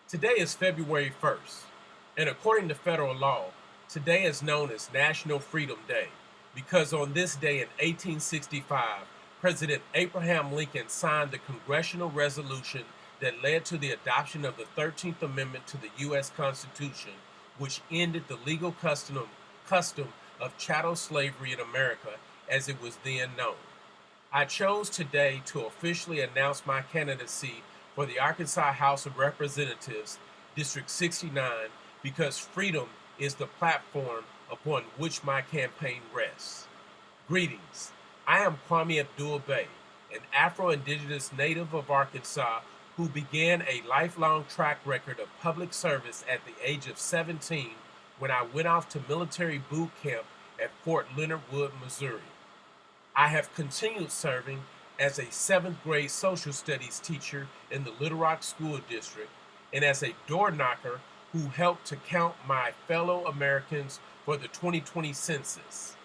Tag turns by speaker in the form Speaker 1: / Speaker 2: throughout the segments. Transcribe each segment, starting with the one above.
Speaker 1: Today is February 1st, and according to federal law, today is known as National Freedom Day because on this day in 1865, President Abraham Lincoln signed the congressional resolution that led to the adoption of the 13th Amendment to the U.S. Constitution, which ended the legal custom of chattel slavery in America as it was then known. I chose today to officially announce my candidacy for the Arkansas House of Representatives, District 69, because freedom is the platform upon which my campaign rests. Greetings. I am Kwami Abdul-Bey, an Afro-Indigenous native of Arkansas who began a lifelong track record of public service at the age of 17 when I went off to military boot camp at Fort Leonard Wood, Missouri. I have continued serving as a 7th grade social studies teacher in the Little Rock School District and as a door knocker who helped to count my fellow Americans for the 2020 census.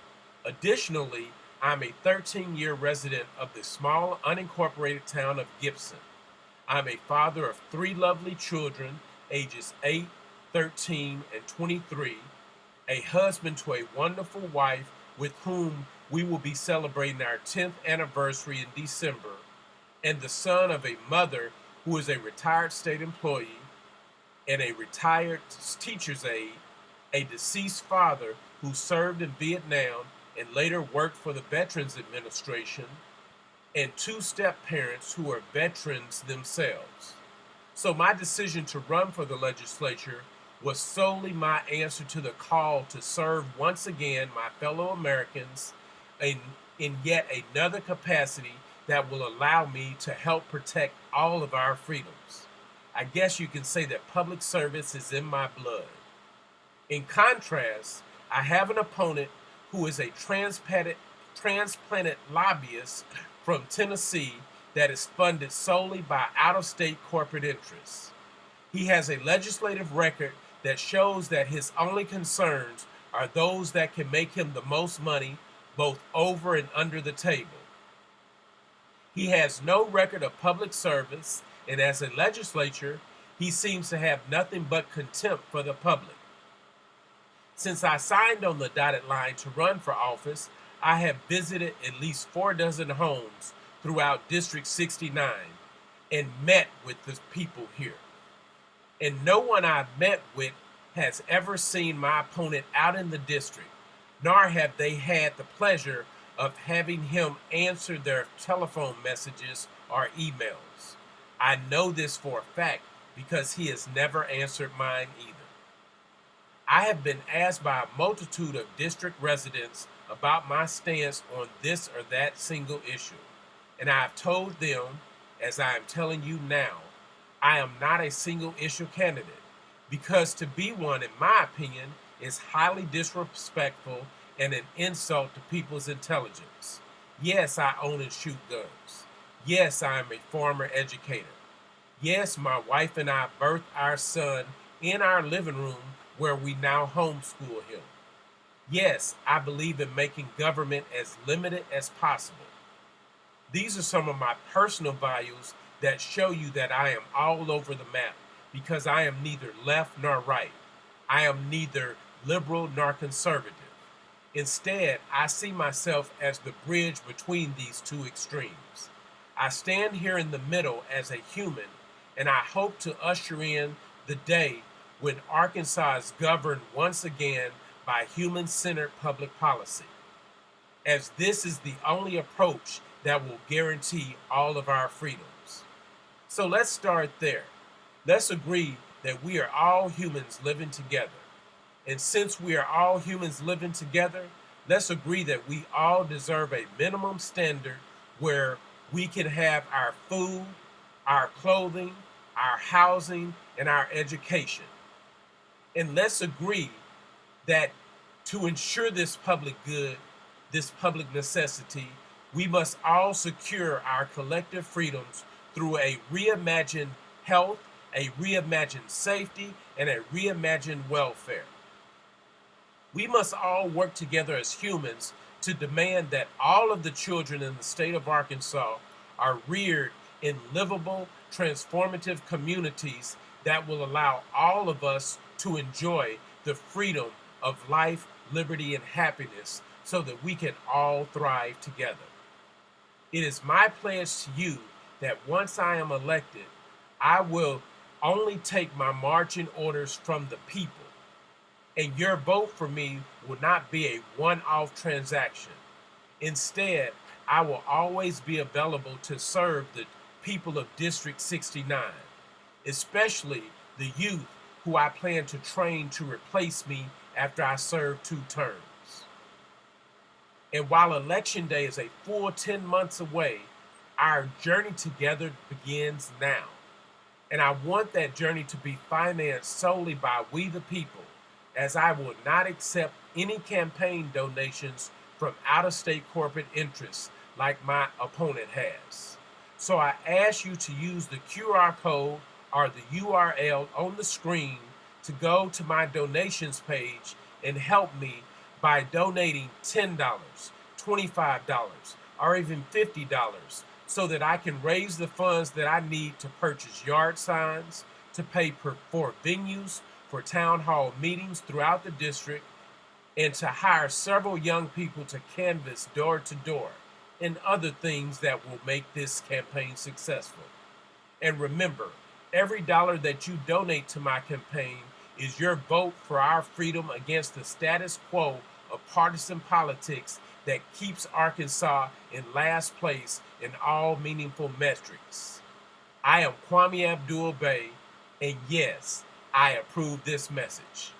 Speaker 1: Additionally, I'm a 13-year resident of the small unincorporated town of Gibson. I'm a father of 3 lovely children, ages 8, 13, and 23, a husband to a wonderful wife with whom we will be celebrating our 10th anniversary in December, and the son of a mother who is a retired state employee and a retired teacher's aide, a deceased father who served in Vietnam and later worked for the Veterans Administration, and 2 step-parents who are veterans themselves. So my decision to run for the legislature was solely my answer to the call to serve once again my fellow Americans in yet another capacity that will allow me to help protect all of our freedoms. I guess you can say that public service is in my blood. In contrast, I have an opponent who is a transplanted lobbyist from Tennessee that is funded solely by out-of-state corporate interests. He has a legislative record that shows that his only concerns are those that can make him the most money, both over and under the table. He has no record of public service, and as a legislator, he seems to have nothing but contempt for the public. Since I signed on the dotted line to run for office, I have visited at least 4 dozen homes throughout District 69 and met with the people here. And no one I've met with has ever seen my opponent out in the district, nor have they had the pleasure of having him answer their telephone messages or emails. I know this for a fact because he has never answered mine either. I have been asked by a multitude of district residents about my stance on this or that single issue, and I have told them, as I am telling you now, I am not a single issue candidate, because to be one, in my opinion, is highly disrespectful and an insult to people's intelligence. Yes, I own and shoot guns. Yes, I am a former educator. Yes, my wife and I birthed our son in our living room where we now homeschool him. Yes, I believe in making government as limited as possible. These are some of my personal values that show you that I am all over the map because I am neither left nor right. I am neither liberal nor conservative. Instead, I see myself as the bridge between these 2 extremes. I stand here in the middle as a human, and I hope to usher in the day when Arkansas is governed once again by human-centered public policy, as this is the only approach that will guarantee all of our freedoms. So let's start there. Let's agree that we are all humans living together. And since we are all humans living together, let's agree that we all deserve a minimum standard where we can have our food, our clothing, our housing, and our education. And let's agree that to ensure this public good, this public necessity, we must all secure our collective freedoms through a reimagined health, a reimagined safety, and a reimagined welfare. We must all work together as humans to demand that all of the children in the state of Arkansas are reared in livable, transformative communities that will allow all of us to enjoy the freedom of life, liberty, and happiness so that we can all thrive together. It is my pledge to you that once I am elected, I will only take my marching orders from the people, and your vote for me will not be a one-off transaction. Instead, I will always be available to serve the people of District 69, especially the youth who I plan to train to replace me after I serve 2 terms. And while Election Day is a full 10 months away, our journey together begins now. And I want that journey to be financed solely by we the people, as I will not accept any campaign donations from out-of-state corporate interests like my opponent has. So I ask you to use the QR code or the URL on the screen to go to my donations page and help me by donating $10, $25, or even $50 so that I can raise the funds that I need to purchase yard signs, to pay for venues for town hall meetings throughout the district, and to hire several young people to canvass door to door and other things that will make this campaign successful. And remember, every dollar that you donate to my campaign is your vote for our freedom against the status quo of partisan politics that keeps Arkansas in last place in all meaningful metrics. I am Kwami Abdul-Bey, and yes, I approve this message.